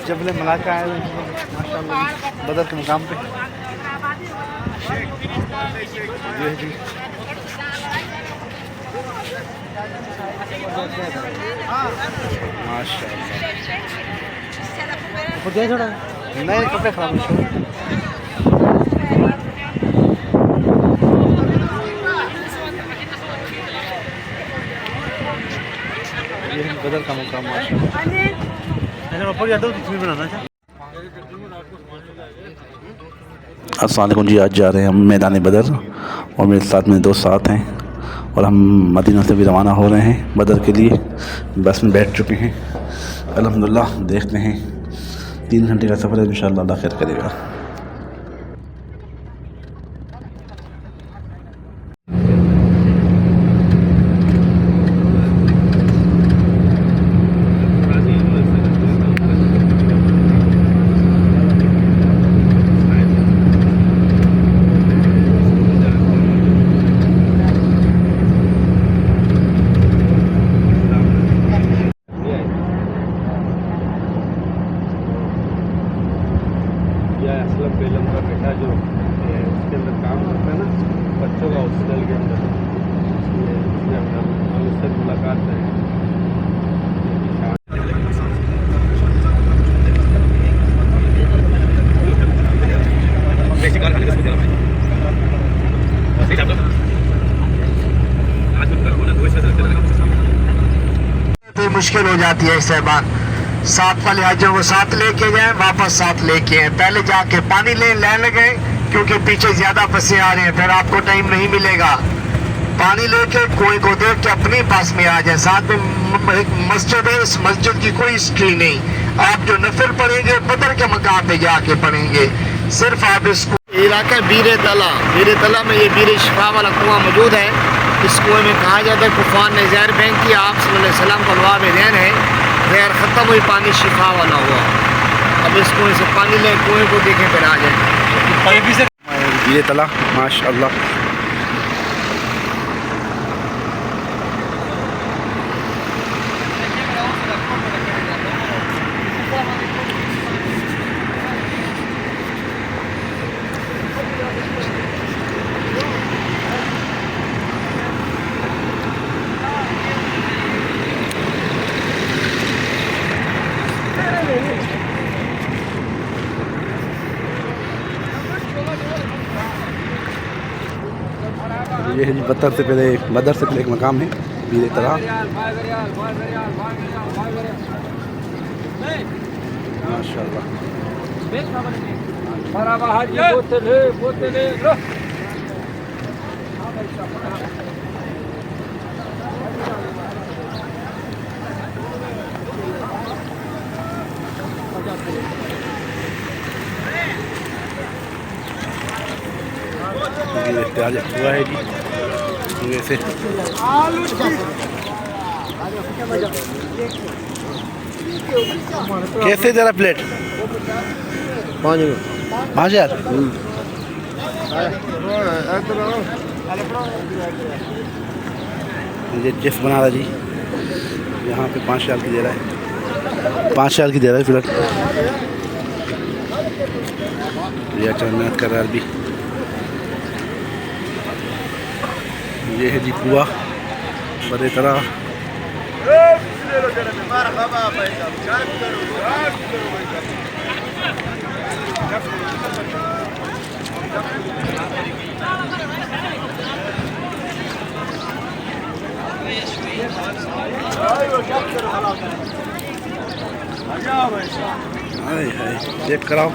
जबल Malacca आए हुए माशाल्लाह बदर के मुकाम पे। ये जी माशाल्लाह नहीं कपड़े खराब नहीं। ये बदर का मुकाम माशाल्लाह। अस्सलाम वालेकुम जी, आज जा रहे हैं हम मैदान बदर और मेरे साथ में दो साथ हैं और हम मदीना से भी रवाना हो रहे हैं बदर के लिए। बस में बैठ चुके हैं अल्हम्दुलिल्लाह। देखते हैं 3 घंटे का सफ़र है, इंशाअल्लाह अल्लाह खैर करेगा। बेलम का बेटा जो उसके अंदर काम करता है ना, बच्चों का हॉस्पिटल के अंदर, उसने हम उससे मुलाकात करें। मुश्किल हो जाती है सहबान, साथ वाले हाजियों को साथ लेके जाएं, वापस साथ लेके आए। पहले जाके पानी लेने लगे क्योंकि पीछे ज्यादा बसें आ रही हैं, फिर आपको टाइम नहीं मिलेगा। पानी लेके कुएं को देख के अपने पास में आ जाए। साथ में एक मस्जिद है, इस मस्जिद की कोई हिस्ट्री नहीं। आप जो नफिल पढ़ेंगे बदर के मकाम पे जाके पढ़ेंगे। सिर्फ आप इसको इलाका बीरे तला में ये बीरे शिफा वाला कुआं मौजूद है। इस कुएं में कहा जाता है कुफार ने जहर फेंक किया, आप सल्लल्लाहु अलैहि वसल्लम को अलवा में रहन है, जहर ख़त्म हुई, पानी शिफा वाला हुआ। अब इस कुएं से पानी लें, कुएं को देखें फिर आ जाए। ये तला माशाअल्लाह। ये है जी बदर से पहले एक मकाम है बीरे तरह माशाअल्लाह। आज हुआ है जी वैसे कैसे जरा प्लेट 5,000। ये चेफ बना रहा जी, यहाँ पे 5,000 की दे रहा है, 5,000 की दे रहा है प्लेट। ये अच्छा मेहनत कर रहा है अभी। ये है जी कुआ बड़े तरह। चेक कराओ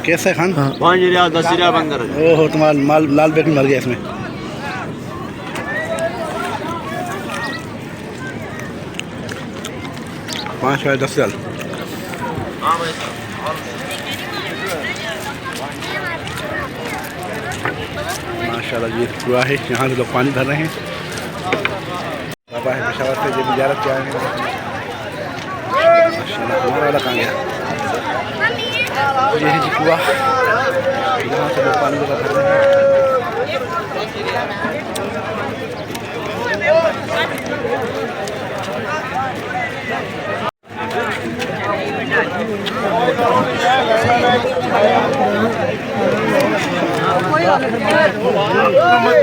कैसे खान। 5 रियाल 10 रियाल बंदर। ओहो तुम्हारा माल लाल बेट में मर गया इसमें। पाँच 10 साल। माशाल्लाह ये पूरा है, यहाँ से लोग पानी भर रहे हैं। बाबा है पेशावर से जो जियारत के आए हैं। माशाल्लाह हमारा वाला कहाँ गया। ये है जी कुआ, यहाँ से लोग पानी भर रहे हैं।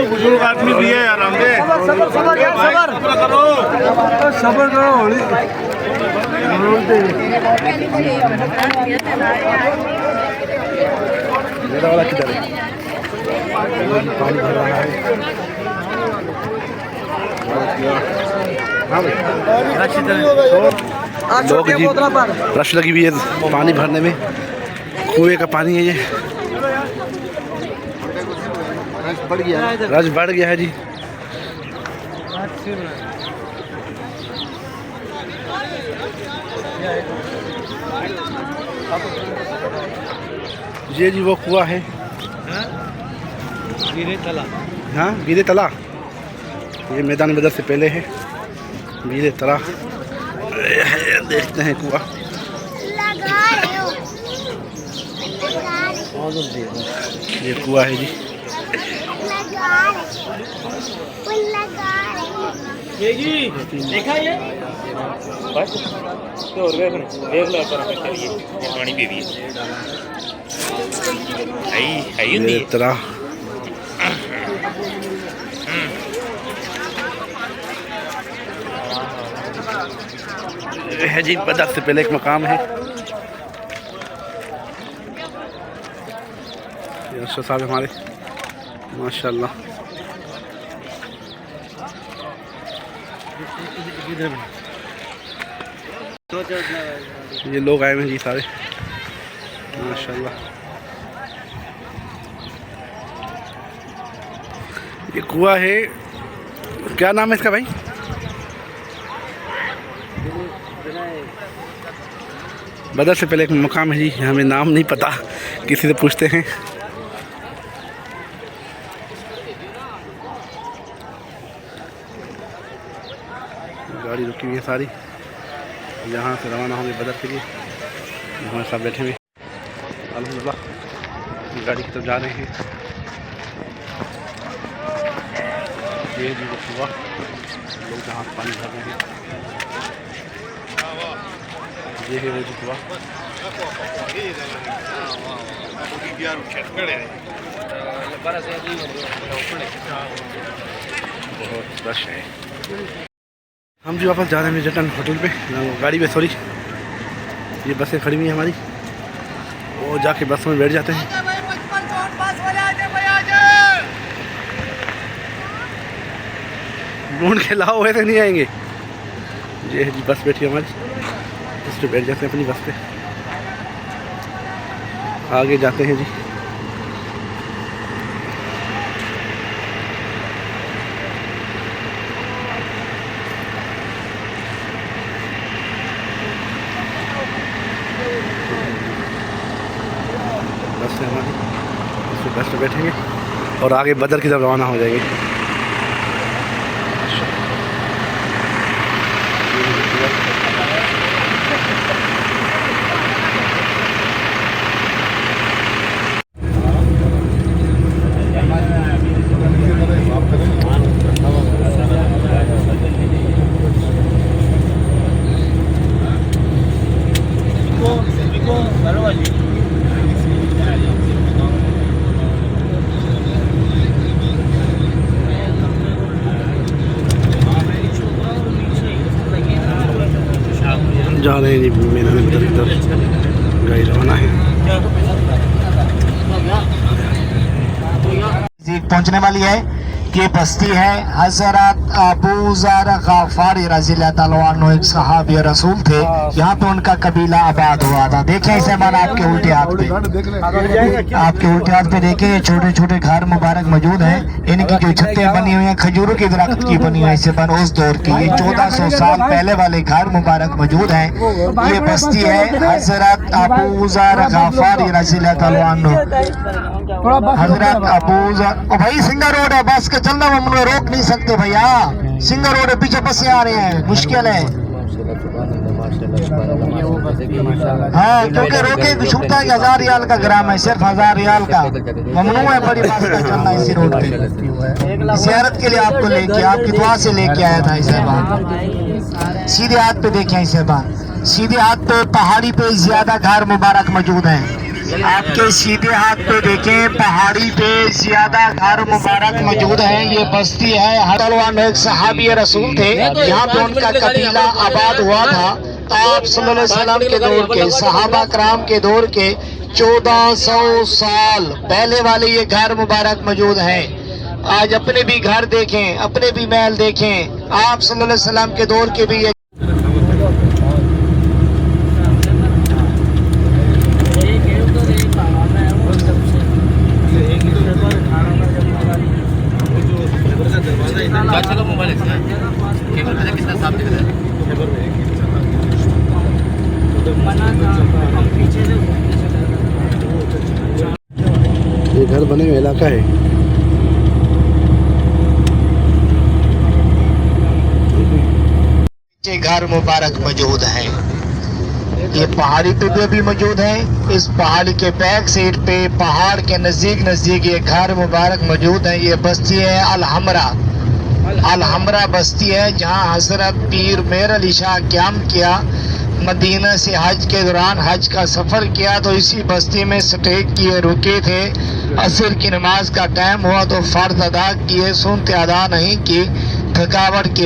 बुजुर्ग आदमी भी है आराम से सबर करो होली मेरा वाला किधर है? पानी भर रहा है। हाँ भाई लोग जी रश लगी हुई है पानी भरने में। कुएं का पानी है ये। रश बढ़ गया है जी। ये जी वो कुआं है। वीरे तला। हाँ वीरे तला। ये मैदान बदर से पहले है वीरे तला। देखते हैं कुआं। ये कुआं है जी। ये जी देखा ये बस तो और देख लो पर चलिए ये पानी पी भी है ये तरह है जी। बदर से पहले एक मकाम है। ये साहब हमारे माशाल्लाह। ये लोग आए हुए हैं जी सारे माशाल्लाह। ये कुआं है। क्या नाम है इसका भाई? बदर से पहले एक मकाम है जी। हमें नाम नहीं पता, किसी से पूछते हैं। गाड़ी रुकी हुई है सारी। यहाँ से रवाना होंगे बदर के लिए। हमारे साथ बैठे हुए अल्हम्दुलिल्लाह गाड़ी की तरफ जा रहे हैं। ये जी वो हुआ लोग जहाँ पानी भर रहे हैं। ये है वो जी हुआ। बहुत रश है। हम जो वापस जा रहे हैं जटन होटल पे गाड़ी पे। सॉरी ये बसें खड़ी हुई हैं हमारी। वो जाके बस में बैठ जाते हैं। ढूंढ के लाओ ऐसे नहीं आएंगे। ये जी बस बैठी है हमारी। इस पे बैठ जाते हैं अपनी बस पे। आगे जाते हैं जी। बस है हमारी। इस पे बस पे बैठेंगे और आगे बदर की तरफ रवाना हो जाएंगे। जा रहे हैं जी मैदान बदर की तरफ। गाड़ी रवाना है। पहुंचने वाली है कि बस्ती है हजरत अबू ज़र गफ़ारी रज़ियल्लाहु ताला अन्हु एक सहाबी रसूल थे। यहाँ पे उनका कबीला आबाद हुआ था। देखें इसे मन आपके उल्टे हाथ पे, आपके उल्टे हाथ पे देखें छोटे छोटे घर मुबारक मौजूद हैं। इनकी जो छतें बनी हुई हैं खजूरों के दरख्त की बनी हुई है। बन उस दौर की ये 1400 साल पहले वाले घर मुबारक मौजूद हैं। ये बस्ती है हजरत अबू ज़र गफ़ारी रज़ियल्लाहु ताला अन्हु। हजरत अबू ज़र भाई सिंगर रोड है, बस के चलना हम रोक नहीं सकते भैया। सिंगर रोड है, पीछे बसें आ रही हैं, मुश्किल है। हाँ क्योंकि रोके छूटता है 1000 रियाल का ग्राम है, सिर्फ 1000 रियाल का ममनू है। बड़ी बात का चलना इसी रोड पे। ज़ियारत के लिए आपको लेके आपकी दुआ से लेके आया था इसे बात। सीधे हाथ पे देखें इसे बात। सीधे हाथ पे पहाड़ी पे ज्यादा घर मुबारक मौजूद हैं। आपके सीधे हाथ पे देखें, पहाड़ी पे ज्यादा घर मुबारक मौजूद हैं। ये बस्ती है। हरलवा में एक सहाबी रसूल थे, यहाँ पे उनका कबीला आबाद हुआ था। आप सल्लल्लाहु अलैहि वसल्लम के दौर के, सहाबा कराम के दौर के 1400 साल पहले वाले ये घर मुबारक मौजूद हैं। आज अपने भी घर देखें, अपने भी महल देखें। आप सल्लल्लाहु अलैहि वसल्लम के दौर के भी ये ये घर बने हुए इलाका है। घर मुबारक मौजूद हैं। ये पहाड़ी पे भी अभी मौजूद हैं। इस पहाड़ी के बैक साइड पे पहाड़ के नजदीक ये घर मुबारक मौजूद हैं। ये बस्ती है अलहमरा बस्ती है, जहाँ हजरत पीर मेहर अली शाह क़याम किया। मदीना से हज के दौरान हज का सफ़र किया तो इसी बस्ती में स्टे किए, रुके थे। असर की नमाज का टाइम हुआ तो फ़र्ज अदा किए, सुन्नत अदा नहीं की। थकावट की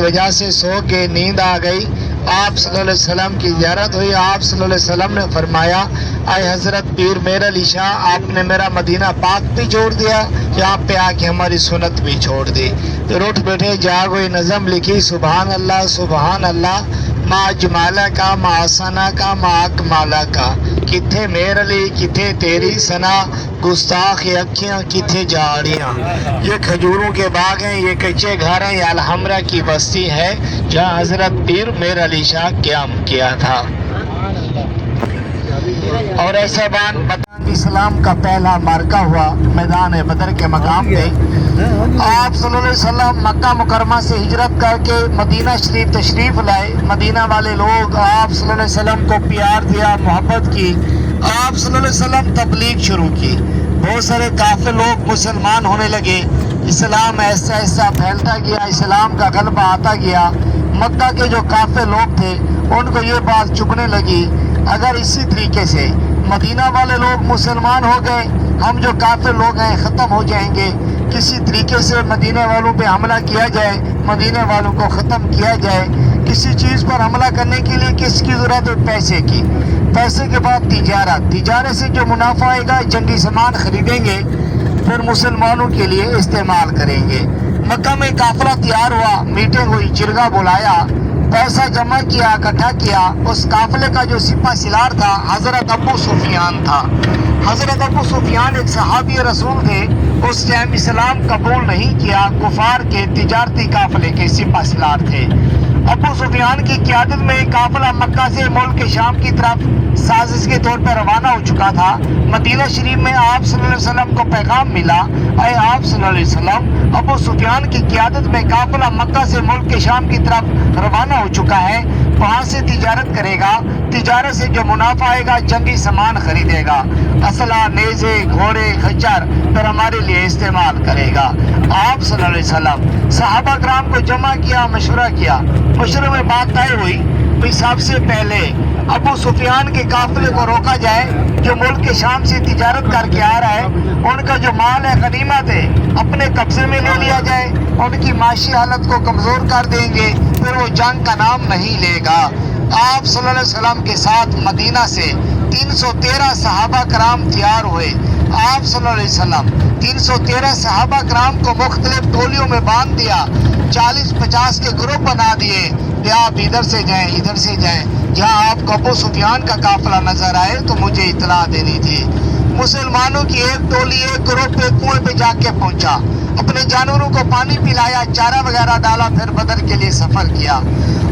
वजह से सो के नींद आ गई। आप सल्लल्लाहु अलैहि वसल्लम की ज़ियारत हुई। आप सल्लल्लाहु अलैहि वसल्लम ने फरमाया, आए हज़रत पीर मेहर अली शाह, आपने मेरा मदीना पाक भी छोड़ दिया, यहाँ पे आके हमारी सुन्नत भी छोड़ दी। तो उठ बैठे, जागो ये नज़म लिखी, सुबहान अल्लाह, मा जमाला का, मा आसना का, मा अकमाला का। किथे मेहर अली, किथे तेरी सना, गुस्ताख अखियाँ, किथे जाड़ियाँ। ये खजूरों के बाग हैं, ये कच्चे घर हैं। ये अलहमरा की बस्ती है, जहाँ हजरत पीर मेहर अली शाह क़याम किया था। और ऐसा इस्लाम का पहला मार्का हुआ मैदान बदर के मकाम पे। आप सल्लल्लाहु अलैहि वसल्लम मक्का मुकरमा से हिजरत करके मदीना शरीफ तशरीफ लाए। मदीना वाले लोग आप सल्लल्लाहु अलैहि वसल्लम को प्यार दिया, मोहब्बत की। आप सल्लल्लाहु अलैहि वसल्लम तबलीग शुरू की। बहुत सारे काफिर लोग मुसलमान होने लगे। इस्लाम ऐसा ऐसा फैलता गया, इस्लाम का गलबा आता गया। मक्का के जो काफिर लोग थे उनको ये बात चुभने लगी, अगर इसी तरीके से मदीना वाले लोग मुसलमान हो गए, हम जो काफिर लोग हैं ख़त्म हो जाएंगे। किसी तरीके से मदीने वालों पे हमला किया जाए, मदीने वालों को ख़त्म किया जाए। किसी चीज़ पर हमला करने के लिए किसकी ज़रूरत है? पैसे की। पैसे के बाद तिजारत से जो मुनाफा आएगा, जंगी सामान खरीदेंगे, फिर मुसलमानों के लिए इस्तेमाल करेंगे। मक्का में काफिला तैयार हुआ, मीटिंग हुई, जिरगा बुलाया, पैसा जमा किया, इकट्ठा किया। उस काफिले का जो सिपा सिलार था हजरत अबू सुफियान था। हजरत अबू सुफियान एक सहाबी रसूल थे। उस टाइम इस्लाम कबूल नहीं किया, कुफार के तिजारती काफिले के सिपा सिलार थे। अबू सुफियान की क़यादत में काफिला मक्का से मुल्क शाम की तरफ साजिश के तौर पर रवाना हो चुका था। मदीना शरीफ में आप सल्लल्लाहु अलैहि वसल्लम को पैगाम मिला, अय आप सल्लल्लाहु अलैहि वसल्लम, अबू सुफियान की क़यादत में काफिला मक्का से मुल्क शाम की तरफ रवाना हो चुका है। वहाँ से तिजारत करेगा, तिजारत से जो मुनाफा आएगा जंगी सामान खरीदेगा, असला, नेज़े, घोड़े, खच्चर फिर हमारे लिए इस्तेमाल करेगा। आप सल्लल्लाहु अलैहि वसल्लम सहाबा कराम को जमा किया, मशवरा किया। मशवरे में बात तय हुई कि सबसे पहले अबू सुफियान के काफिले को रोका जाए, जो मुल्क के शाम से तिजारत करके आ रहा है। उनका जो माल है, गनीमत है, अपने कब्जे में ले लिया जाए। उनकी माशी हालत को कमज़ोर कर देंगे, फिर वो जंग का नाम नहीं लेगा। आप सल्लल्लाहु अलैहि वसल्लम के साथ मदीना से 313 सहाबा कराम तैयार हुए। आप सल्लल्लाहु अलैहि वसल्लम 313 सहाबा कराम को मुख्तलिफ टोलियों में बांध दिया, 40-50 के ग्रुप बना दिए कि आप इधर से जाएं, इधर से जाएं। जहां आपको अबू सुफियान का काफिला नजर आए तो मुझे इतला देनी थी। मुसलमानों की एक टोली एक ग्रुप पे कुएं पे जाके पहुंचा, अपने जानवरों को पानी पिलाया, चारा वगैरह डाला, फिर बदर के लिए सफर किया।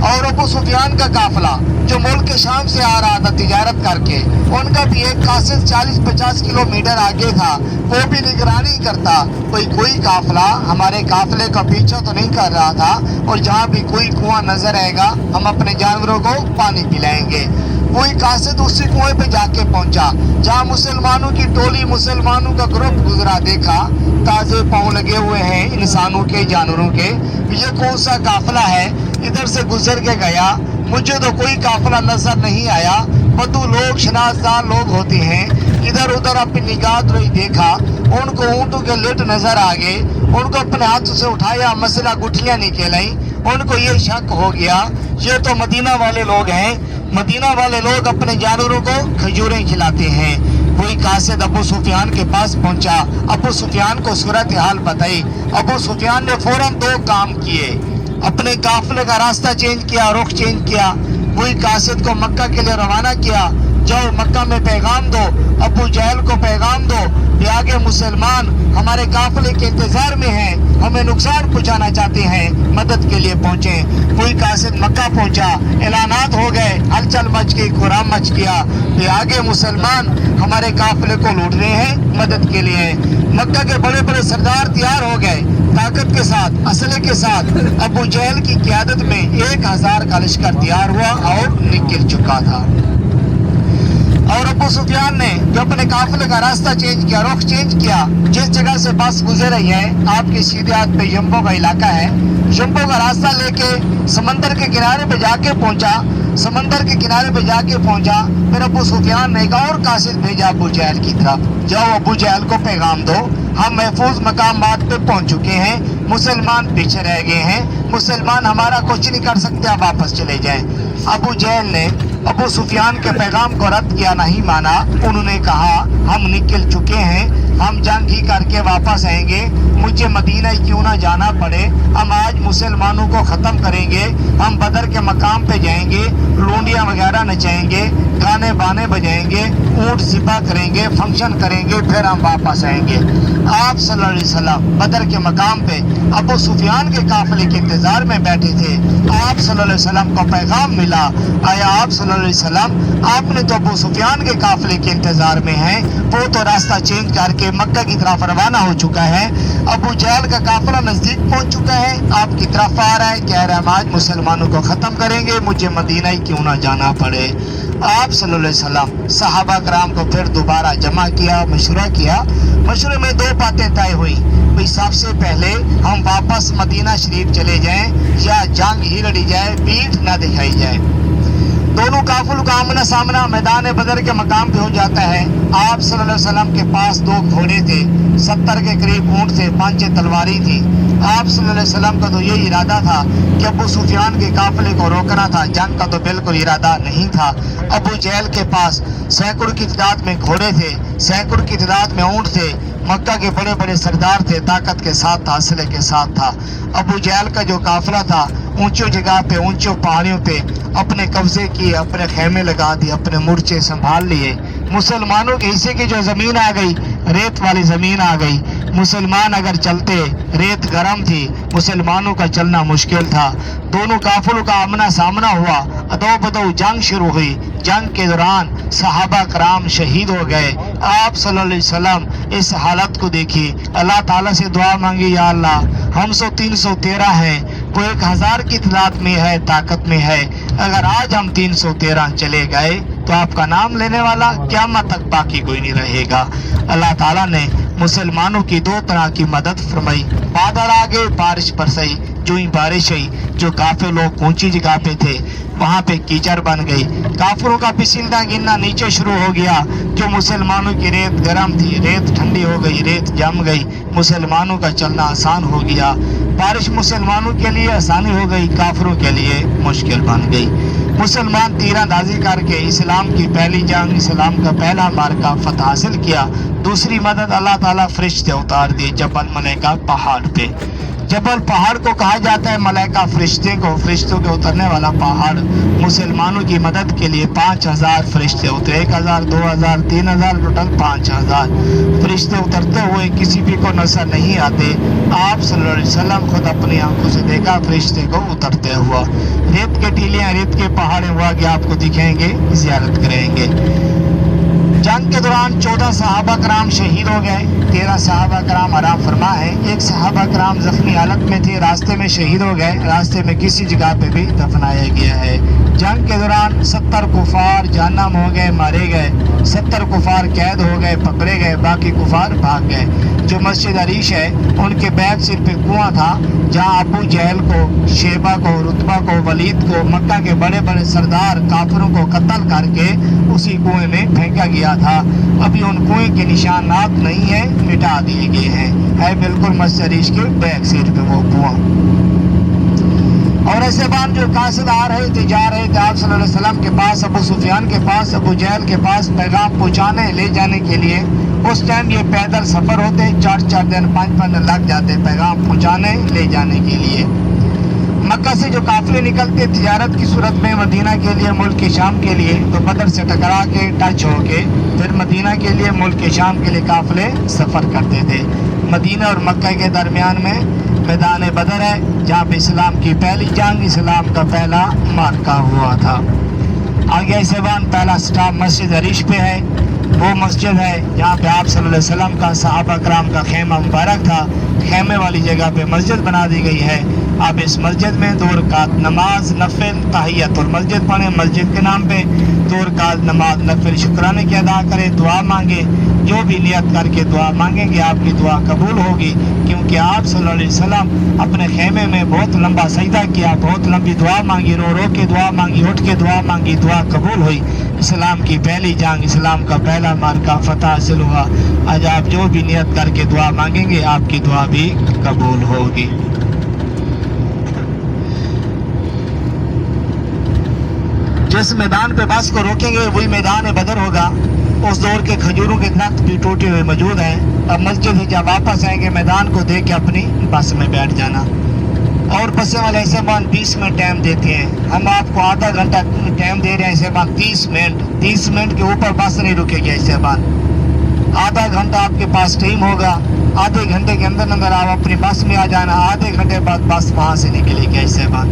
और अबू सुफियान का काफिला जो मुल्क के शाम से आ रहा था तिजारत करके, उनका भी एक कासिद 40-50 किलोमीटर आगे था, वो भी निगरानी करता कोई काफिला हमारे काफिले का पीछा तो नहीं कर रहा था, और जहाँ भी कोई कुआं नजर आएगा हम अपने जानवरों को पानी पिलाएंगे। कोई कासिद उसी कुएं पे जाके पहुंचा जहाँ मुसलमानों की टोली, मुसलमानों का ग्रुप गुजरा। देखा ताजे पाँव लगे हुए हैं इंसानों के, जानवरों के। ये कौन सा काफिला है? इधर से गुजर के गया, मुझे तो कोई काफिला नजर नहीं आया। बदू लोग शनाजदार लोग होते हैं, इधर उधर अपनी निगाह तो देखा, उनको ऊँटों के लिट नजर आ गए, उनको अपने हाथों से उठाया, मसला गुठलियाँ निकलाई। उनको ये शक हो गया ये तो मदीना वाले लोग हैं, मदीना वाले लोग अपने जानवरों को खजूरें खिलाते हैं। वही कासिद अबू सुफियान के पास पहुंचा, अबू सुफियान को सूरत हाल बताई। अबू सुफियान ने फौरन दो काम किए, अपने काफिले का रास्ता चेंज किया, रुख चेंज किया। वही कासिद को मक्का के लिए रवाना किया, जाओ मक्का में पैगाम दो, अबू जहल को पैगाम दो कि आगे मुसलमान हमारे काफिले के इंतजार में हैं, हमें नुकसान पहुंचाना चाहते हैं, मदद के लिए पहुंचे। कोई कासिद मक्का पहुंचा, ऐलानात हो गए, हलचल मच गई, खुराम मच गया कि आगे मुसलमान हमारे काफिले को लूट रहे हैं, मदद के लिए। मक्का के बड़े बड़े सरदार तैयार हो गए, ताकत के साथ, असले के साथ। अबू जहल की क़यादत में 1000 का लश्कर तैयार हुआ और निकल चुका था। और अबू सुफियान ने जो अपने काफिले का रास्ता चेंज किया, रुख चेंज किया, जिस जगह से बस गुजर रही है आपके सीधे हाथ पे यम्बो का इलाका है, यम्बो का रास्ता लेके समंदर के किनारे पे जाके पहुंचा, समंदर के किनारे पे जाके पहुंचा। फिर अबू सुफियान ने एक और कासिद भेजा अबू जहल की तरफ, जाओ अबू जहल को पैगाम दो, हम महफूज मकामात पे पहुंच चुके हैं, मुसलमान पीछे रह गए हैं, मुसलमान हमारा कुछ नहीं कर सकते, आप वापस चले जाएं। अबू जहल ने अबू सुफियान के पैगाम को रद्द किया, नहीं माना। उन्होंने कहा हम निकल चुके हैं, हम जंग ही करके वापस आएंगे, मुझे मदीना क्यों ना जाना पड़े, हम आज मुसलमानों को ख़त्म करेंगे, हम बदर के मकाम पे जाएंगे, लूंडियाँ वगैरह नचाएंगे, गाने बाने बजाएंगे, ऊँट ज़िबा करेंगे, फंक्शन करेंगे, फिर हम वापस आएंगे। आप सल्लल्लाहु अलैहि वसल्लम बदर के मकाम पे अबू सुफियान के काफिले के इंतजार में बैठे थे। आप सल्लल्लाहु अलैहि वसल्लम को पैगाम मिला, आया आप सल्लल्लाहु अलैहि वसल्लम आपने तो अबू सुफियान के काफिले के इंतजार में हैं, वो तो रास्ता चेंज करके मक्का की तरफ रवाना हो चुका है, अबू जहल का काफिला नजदीक पहुंच चुका है, आपकी तरफ आ रहा है, कह रहा है हम आज मुसलमानों को खत्म करेंगे, मुझे मदीना ही क्यों ना जाना पड़े। आप सल्लल्लाहु अलैहि वसल्लम सहाबा कराम को फिर दोबारा जमा किया, मशवरा किया। मशवरे में दो बातें तय हुई, भाई सबसे पहले हम वापस मदीना शरीफ चले जाएं या जंग ही लड़ी जाए, पीठ ना दिखाई जाए। दोनों काफिलों का आमना सामना मैदान बदर के मकाम पे हो जाता है। आप सल्लल्लाहु अलैहि वसल्लम के पास 2 घोड़े थे, 70 के करीब ऊँट थे, 5 तलवारी थी। आप सल्लल्लाहु अलैहि वसल्लम का तो यही इरादा था कि अबू सुफियान के काफिले को रोकना था, जंग का तो बिल्कुल इरादा नहीं था। अबू जहल के पास सैकड़ों की तादाद में घोड़े थे, सैकड़ों की तादाद में ऊँट थे, मक्का के बड़े बड़े सरदार थे, ताकत के साथ था, असले के साथ था। अबू जहल का जो काफिला था ऊंचों जगह पे, ऊंचों पहाड़ियों पे अपने कब्जे किए, अपने खेमे लगा दिए, अपने मोर्चे संभाल लिए। मुसलमानों के हिस्से की जो ज़मीन आ गई, रेत वाली ज़मीन आ गई। मुसलमान अगर चलते, रेत गर्म थी, मुसलमानों का चलना मुश्किल था। दोनों काफिलों का आमना सामना हुआ, अदो बदो जंग शुरू हुई। जंग के दौरान सहाबा कराम शहीद हो गए। आप सल्लल्लाहु अलैहि वसल्लम इस हालत को देखी, अल्लाह ताला से दुआ मांगी, या अल्लाह हम 313 हैं, वो 1000 की तादाद में है, ताकत में है, अगर आज हम 313 चले गए तो आपका नाम लेने वाला क़यामत तक बाकी कोई नहीं रहेगा। अल्लाह ताला ने मुसलमानों की 2 तरह की मदद फरमाई। बादल आ गए, बारिश बरसाई, जो ही बारिश हुई, जो काफिर लोग ऊंची जगह पे थे वहाँ पे कीचड़ बन गई, काफिरों का पिसीलना गिनना नीचे शुरू हो गया। जो मुसलमानों की रेत गर्म थी, रेत ठंडी हो गई, रेत जम गई, मुसलमानों का चलना आसान हो गया। बारिश मुसलमानों के लिए आसानी हो गई, काफिरों के लिए मुश्किल बन गई। मुसलमान तीरंदाजी करके इस्लाम की पहली जंग, इस्लाम का पहला मार्का फतह हासिल किया। दूसरी मदद अल्लाह ताला फरिश्ते उतार दिए जबल मलैका पहाड़ पे। जबल पहाड़ को कहा जाता है मलैका फरिश्ते को, फरिश्तों के उतरने वाला पहाड़। मुसलमानों की मदद के लिए 5000 फरिश्ते उतरे, 1000, 2000, 3000, टोटल 5000 फरिश्ते उतरते हुए किसी भी को नजर नहीं आते। आप सल्लल्लाहु अलैहि वसल्लम खुद अपनी आंखों से देखा फरिश्ते को उतरते हुआ। रेत के टीले, रेत के पहाड़ हुआ कि आपको दिखेंगे, जियारत करेंगे। जंग के दौरान 14 सहाबा कराम शहीद हो गए, 13 सहाबा कराम आराम फरमा है, 1 सहाबा कराम जख्मी हालत में थे, रास्ते में शहीद हो गए, रास्ते में किसी जगह पे भी दफनाया गया है। जंग के दौरान 70 कुफार जहन्नम हो गए, मारे गए, 70 कुफार कैद हो गए, पकड़े गए, बाकी कुफार भाग गए। जो मस्जिद अरीश है उनके बैक सिर पे कुआं था जहां अबू जहल को, शेबा को, रुतबा को, वलीद को, मक्का के बड़े बड़े सरदार काफिरों को कत्ल करके उसी कुएं में फेंका गया था। अभी उन कुएं के निशानात नहीं है, मिटा दिए गए हैं। है बिल्कुल मस्जिद अरीश के बैक सिर पे वो कुआं। और ऐसे बार जो कासिद आ रहे थे, जा रहे थे आप सल्लल्लाहु अलैहि वसल्लम के पास, अबू सुफियान के पास, अबू जहल के पास पैगाम पहुंचाने ले जाने के लिए। उस टाइम ये पैदल सफर होते, 4-4 दिन 5-5 दिन लग जाते पैगाम पहुंचाने ले जाने के लिए। मक्का से जो काफिले निकलते तिजारत की सूरत में मदीना के लिए, मुल्क शाम के लिए, तो बदर से टकरा के टच होके फिर मदीना के लिए, मुल्क शाम के लिए काफिले सफर करते थे। मदीना और मक्का के दरमियान में मैदान बदर है जहाँ पे इस्लाम की पहली जंग, इस्लाम का पहला मार्का हुआ था। आगे सेवान पहला स्टॉप मस्जिद अरीश पे है। वो मस्जिद है जहाँ पे आप सल्लल्लाहु अलैहि वसल्लम का, सहाबा कराम का खेमा मुबारक था। खेमे वाली जगह पे मस्जिद बना दी गई है। आप इस मस्जिद में 2 रकात नमाज नफिल तहियत और मस्जिद पढ़ें, मस्जिद के नाम पे 2 रकात नमाज नफिल शुक्राने की अदा करें, दुआ मांगे। जो भी नियत करके दुआ मांगेंगे आपकी दुआ कबूल होगी, क्योंकि आप सल्लल्लाहु अलैहि वसल्लम अपने खेमे में बहुत लंबा सजदा किया, बहुत लंबी दुआ मांगी, रो रो के दुआ मांगी, उठ के दुआ मांगी, दुआ कबूल हुई। इस्लाम की पहली जंग, इस्लाम का पहला मार्का फतह हासिल हुआ। आज आप जो भी नियत करके दुआ मांगेंगे आपकी दुआ भी कबूल होगी। जिस मैदान पे बस को रोकेंगे वही मैदान बदर होगा। उस दौर के खजूरों के दरख्त भी टूटे हुए मौजूद हैं। अब मस्जिद से जब वापस आएंगे मैदान को देख के अपनी बस में बैठ जाना। और बसें वाले ऐसे बान 20 मिनट टाइम देते हैं, हम आपको आधा घंटा टाइम दे रहे हैं। ऐसे बान 30 मिनट के ऊपर बस नहीं रुकेगी। ऐसे बान आधा घंटा आपके पास टाइम होगा, आधे घंटे के अंदर अंदर आप अपनी बस में आ जाना। आधे घंटे बाद बस वहाँ से निकलेगी। ऐसे बान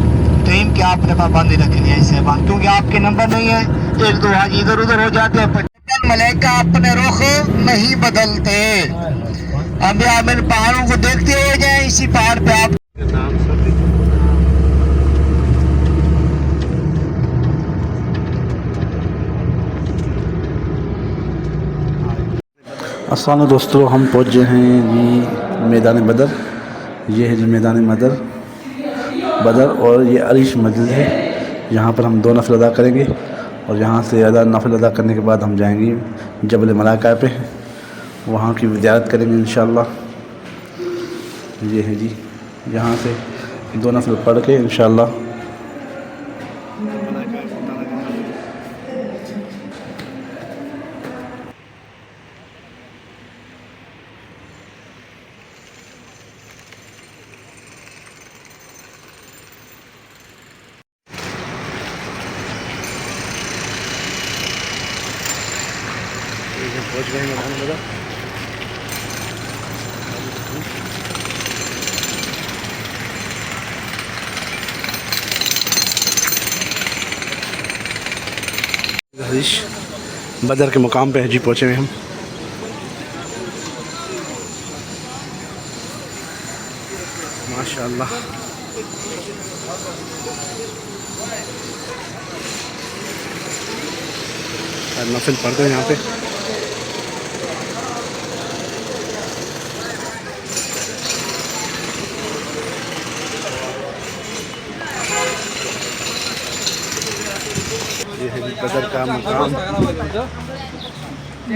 टाइम की आपने पाबंदी रखनी है ऐसे बान, क्योंकि आपके नंबर नहीं है। 1-2 हाजी इधर उधर हो जाते हैं। मलाइका अपने रुख नहीं बदलते। अभी आप इन पहाड़ों को देखते हुए जाए, इसी पहाड़ पे आप अस्सलाम दोस्तों, हम पहुँच गए हैं जी मैदान बदर। ये है जी मैदान बदर और ये अरीश मस्जिद है। यहाँ पर हम 2 नफल अदा करेंगे और यहाँ से नफल अदा करने के बाद हम जाएंगे जबल मलाका पे, वहाँ की ज़ियारत करेंगे इंशाअल्लाह। ये है जी, यहाँ से 2 नफल पढ़ के इंशाअल्लाह पहुँच गए मैदान बदर। हरीश बदर के मुकाम पे जी पहुँचे हुए हम। माशाअल्लाह नफिल पढ़ते हैं यहाँ पे। ये है बदर का मकाम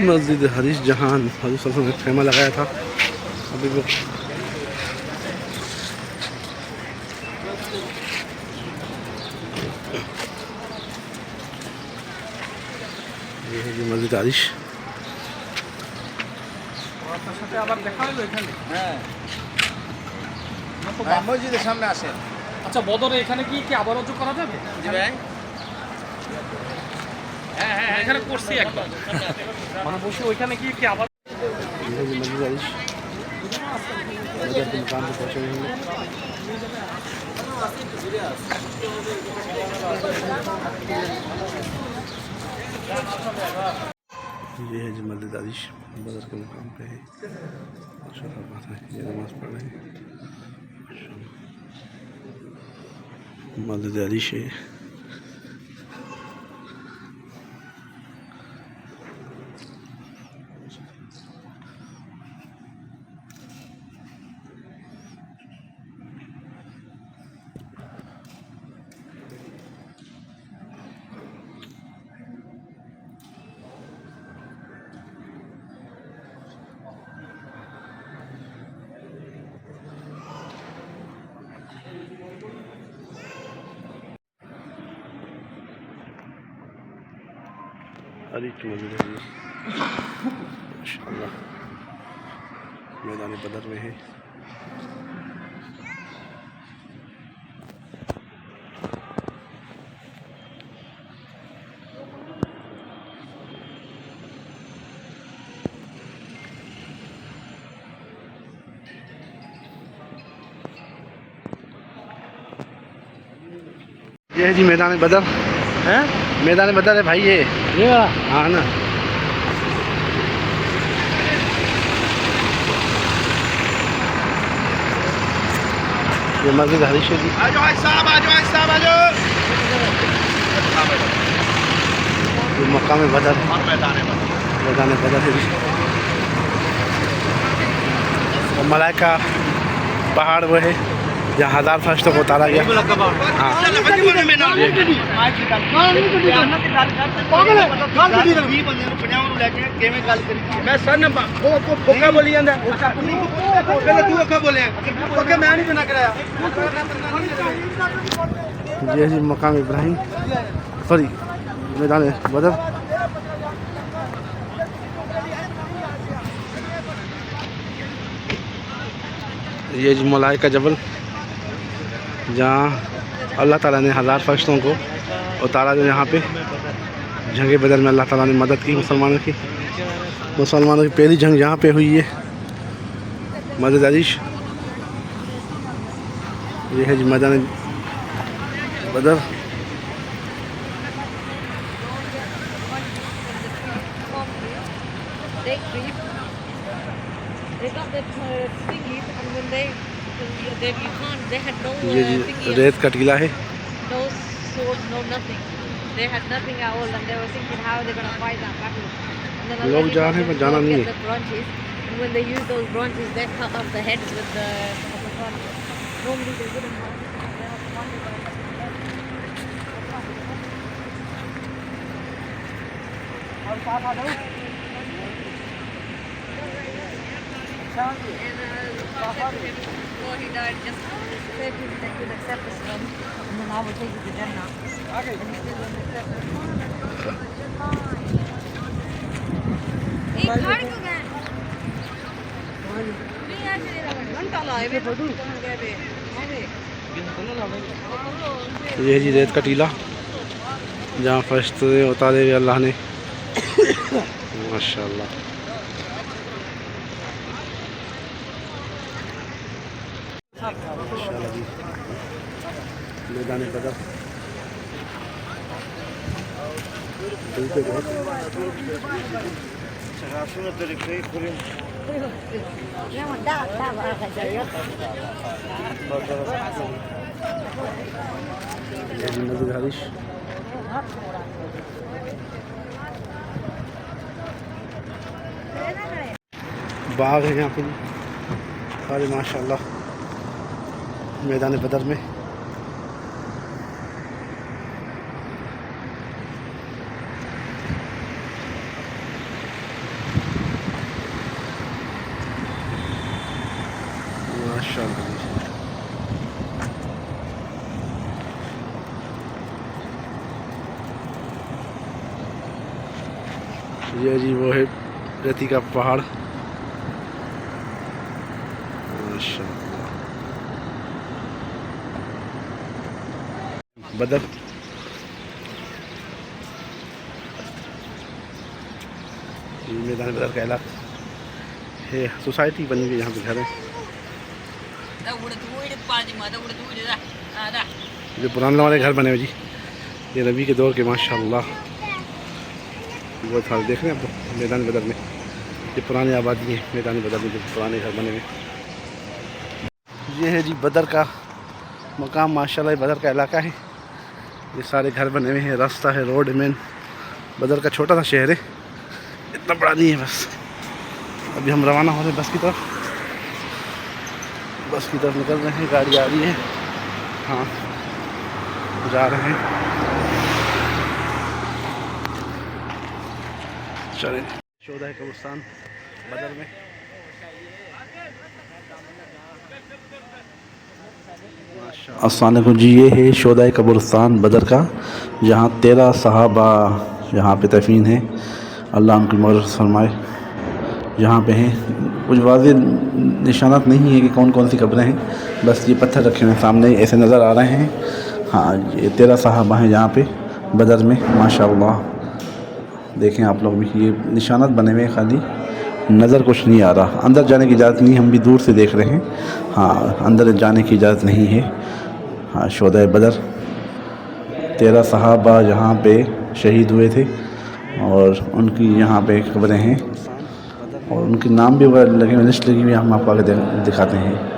मस्जिद हरीश, जहाँ हजरत सल्लल्लाहु अलैहि वसल्लम ने खेमा लगाया था। अभी वो ये है जी मस्जिद हरीश। মসজিদের সামনে আসে। আচ্ছা বদরে এখানে কি আবার অজু করা যাবে? হ্যাঁ হ্যাঁ এখানে করছি একবার, মানে বসে ওইখানে কি আবার ये है जी मस्जिद हरीश, बदर के मुकाम पे पहुँचे हुए हैं। ये है जी मस्जिद हरीश, बदर के मुकाम पे है। ये नमाज पढ़ रहे हैं। मस्जिद हरीश है। अली की मस्जिद है माशाअल्लाह, मैदान बदर में है। ये है जी मैदान बदर है, मैदान बदर है भाई ये हाँ ना। ये मस्जिद हरीश है जी। ये मकाम बदर, मैदान बदर है जी। और मलाइका पहाड़ वो है जहाँ 1000 फर्श तक उतारा गया। हाँ ये जी मकाम इब्राहिम, सॉरी मैदान बदर। ये जी मलाइका जबल जहाँ अल्लाह ताला ने 1000 फरिश्तों को उतारा जो यहाँ पे जंग बदर में अल्लाह ताला ने मदद की मुसलमानों की। मुसलमानों की पहली जंग यहाँ पे हुई है मस्जिद अरीश। ये है जी मैदान बदर। ये जी रेत का टीला है। लोग जा रहे हैं पर जाना नहीं है। Before he died, just said him that you'll accept Islam, and then I will take you to Jannah. And he still won't accept it. Hey, khad kyun gaya? Nahi aaj nahi raha. Ghanta live hai. Kahan gaya be? ये जी रेत का टीला जहाँ फरिश्ते उतारे हुए अल्लाह ने माशाअल्लाह। मैदान बदर मस्जिद हरीश। बाग है यहाँ पे सारे माशाअल्लाह मैदान बदर में। माशाअल्लाह ये जी वो है रेती का पहाड़ माशाअल्लाह। बदर ये मैदान बदर का इलाका है, सोसाइटी बनी हुई यहाँ पे घर है। ये पुराने वाले घर बने हुए जी, ये नबी के दौर के माशाअल्लाह बहुत सारे देख रहे हैं आप तो मैदान बदर में। ये पुरानी आबादी है मैदान बदर में जो पुराने घर बने हुए। ये है जी बदर का मकाम माशाअल्लाह, बदर का इलाका है। ये सारे घर बने हुए हैं, रास्ता है, रोड मेन। बदर का छोटा सा शहर है, इतना बड़ा नहीं है बस। अभी हम रवाना हो रहे हैं बस की तरफ। बस की तरफ निकल रहे हैं, गाड़ी आ रही है। हाँ जा रहे हैं, चलें। शोधा है कब्रिस्तान बदर में। अस्सलाम वालेकुम जी, ये है शोधा कब्रिस्तान बदर का, जहाँ 13 सहाबा यहाँ पे दफीन है, अल्लाह उनकी मग़फ़िरत फरमाए। यहाँ पे हैं, कुछ वाज़ेह निशानात नहीं है कि कौन कौन सी कब्रें हैं, बस ये पत्थर रखे हुए सामने ऐसे नज़र आ रहे हैं। हाँ, ये 13 सहाबा हैं यहाँ पे बदर में, माशाअल्लाह। देखें आप लोग भी, ये निशानात बने हुए हैं, खाली नज़र कुछ नहीं आ रहा। अंदर जाने की इजाज़त नहीं, हम भी दूर से देख रहे हैं। हाँ, अंदर जाने की इजाज़त नहीं है। हाँ, शुहदाए बदर 13 सहाबा यहाँ पे शहीद हुए थे और उनकी यहाँ पे कब्रें हैं और उनके नाम भी लगे हुए, लिस्ट लगी हुई, हम आपको आगे दिखाते हैं।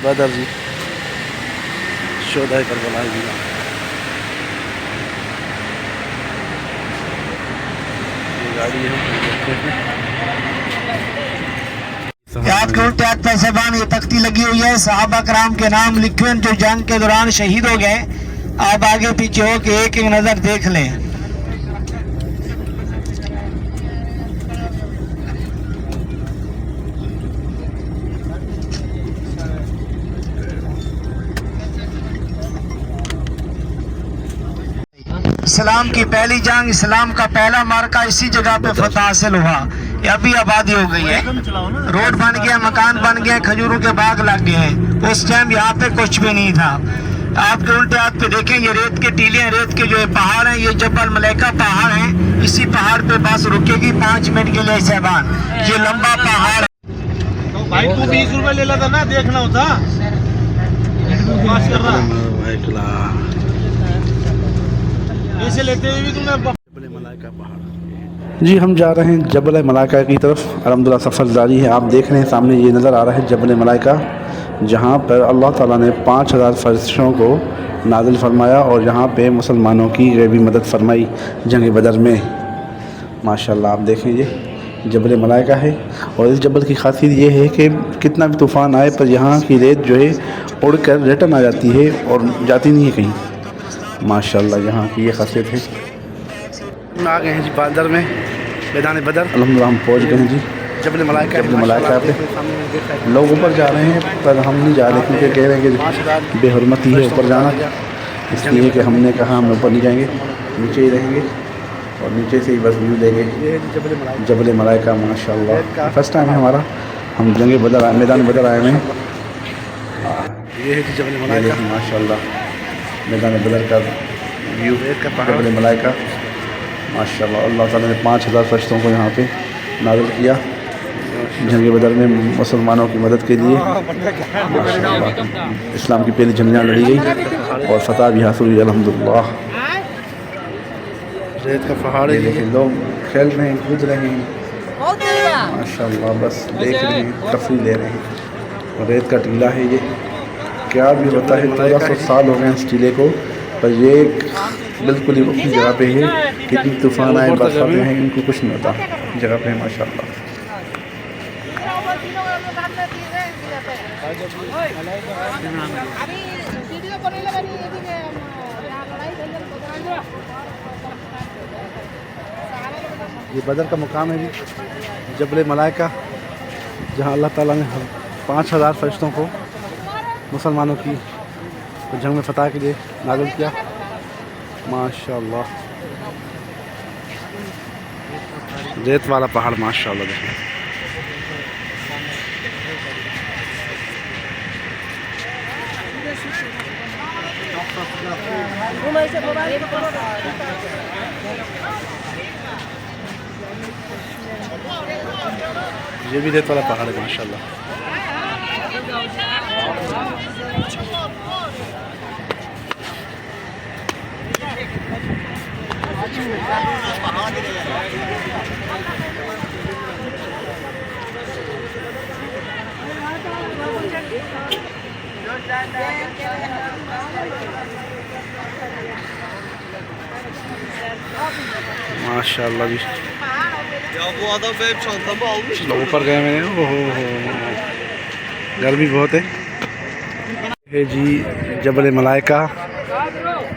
बदर जी, शुहदाए करबला जी, ये गाड़ी है। याद के उल्टे हाथ पैसेबान ये तख्ती लगी हुई है, सहाबा कराम के नाम लिखे हुए जो जंग के दौरान शहीद हो गए। आप आगे पीछे हो के एक एक नज़र देख लें। इस्लाम की पहली जंग, इस्लाम का पहला मार्का इसी जगह पे फतह हासिल हुआ। ये अभी आबादी हो गई है, रोड बन गया, मकान बन गए, खजूरों के बाग लग गए हैं। उस टाइम यहाँ पे कुछ भी नहीं था। आपके उल्टे हाथ पे देखें, ये रेत के टीले, रेत के जो पहाड़ हैं, ये जबल मलैका पहाड़ है। इसी पहाड़ पे बस रुकेगी 5 मिनट के लिए साहबान। ये लंबा पहाड़ तो भाई तू 20 रुपए ले लेता ना, देखना होता कर रहा ऐसे लेते हुए भी तूने। जबल मलाइका पहाड़ जी, हम जा रहे हैं जबल मलाइका की तरफ। अलहम्दुलिल्लाह सफ़र जारी है। आप देख रहे हैं सामने ये नज़र आ रहा है जबल मलाइका, जहाँ पर अल्लाह ताला ने 5000 फरिश्तों को नाज़िल फरमाया और यहाँ पे मुसलमानों की गैबी मदद फरमाई जंग बदर में। माशाल्लाह, आप देखें ये जबल मलाइका है और इस जबल की खासियत ये है कि कितना भी तूफ़ान आए पर यहाँ की रेत जो है उड़ कर रिटर्न आ जाती है और जाती नहीं है कहीं। माशाल्लाह, यहाँ की ये खासियत है। हम आ गए हैं जी बदर में, मैदान बदर। अल्हम्दुलिल्लाह हम पहुँच गए हैं जी जबल मलाइका पे। लोग ऊपर जा रहे हैं पर हम नहीं जा रहे क्योंकि कह रहे हैं कि बेहुरमती है ऊपर जाना, इसलिए कि हमने कहा हम ऊपर नहीं जाएंगे, नीचे ही रहेंगे और नीचे से ही बस व्यू लेंगे जबल मलाइका। माशाल्लाह, फर्स्ट टाइम है हमारा, हम जंग बदर मैदान बदर आए हुए हैं। ये है जबल मलाइका, माशाल्लाह मैदान बदर का व्यू, जबल मलाइका। माशाल्लाह, अल्लाह ताला ने 5000 फरिश्तों को यहाँ पे नाज़िल किया जंग बदर में मुसलमानों की मदद के लिए। माशाल्लाह, इस्लाम की पहली जंग लड़ी गई और फतह भी हासिल हुई अल्हम्दुलिल्लाह। रेत का पहाड़ है, लेकिन लोग खेल रहे हैं, कूद रहे हैं, माशाल्लाह, बस देख रहे हैं, तफरीह ले रहे हैं। और रेत का टीला है ये, क्या भी होता है 1300 साल हो गए इस टीले को, पर ये बिल्कुल ही अपनी जगह पे है। कितनी तूफ़ान आए, बरसातें हैं, इनको कुछ नहीं होता, जगह पे है माशाल्लाह। ये बदर का मुकाम है जी जबल मलाइका, जहाँ अल्लाह ताला ने 5000 फरिश्तों को मुसलमानों की जंग में फतह के लिए नाज़िल किया। माशाल्लाह, रेत वाला पहाड़ माशाल्लाह देखिए। ये भी रेत वाला पहाड़ है माशाल्लाह। माशाल्लाह जी, ऊपर गए मैंने, ओहो गर्मी बहुत है जी। जबल मलाइका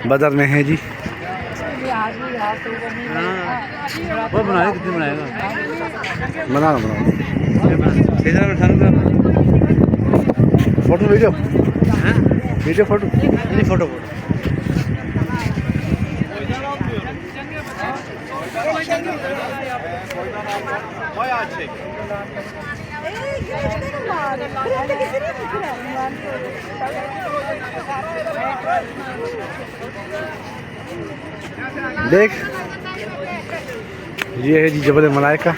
बदर में है जी। वो बना रहे कितने बनाएगा बना फोटो वीडियो वीडियो फोटो नहीं फोटो देख ये है जी जबल मलाइका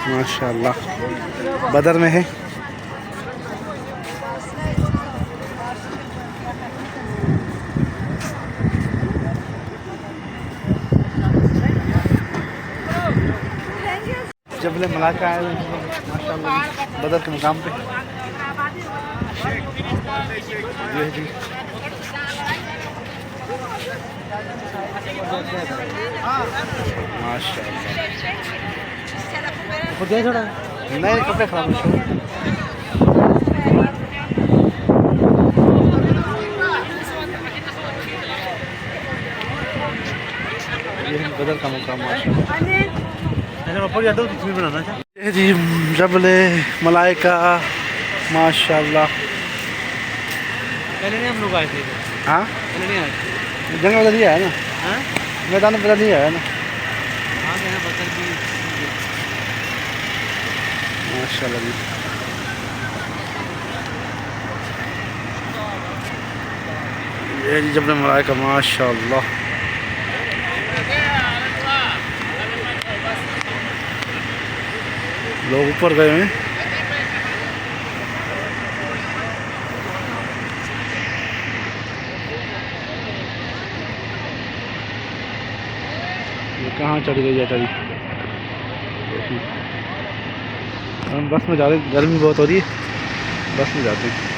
माशाल्लाह बदर में है। जबल मलाइका आए हुए हैं माशाल्लाह बदर के मुकाम पे। ये है जी माशाल्लाह नहीं कपड़े खराब बदल का मुकाम माशाल्लाह। ये जी जबल मलाइका माशाल्लाह। पहले नहीं हम लोग आए थे हाँ पहले नहीं आए जंगल बदल है ना मैदान बदल है ना माशाल्लाह जी। ये जी जबल मलाइका माशाल्लाह। लोग ऊपर गए हैं। ये कहाँ चढ़ गई है चढ़ी। हम बस में जा रहे हैं गर्मी बहुत हो रही है बस में जाते हैं।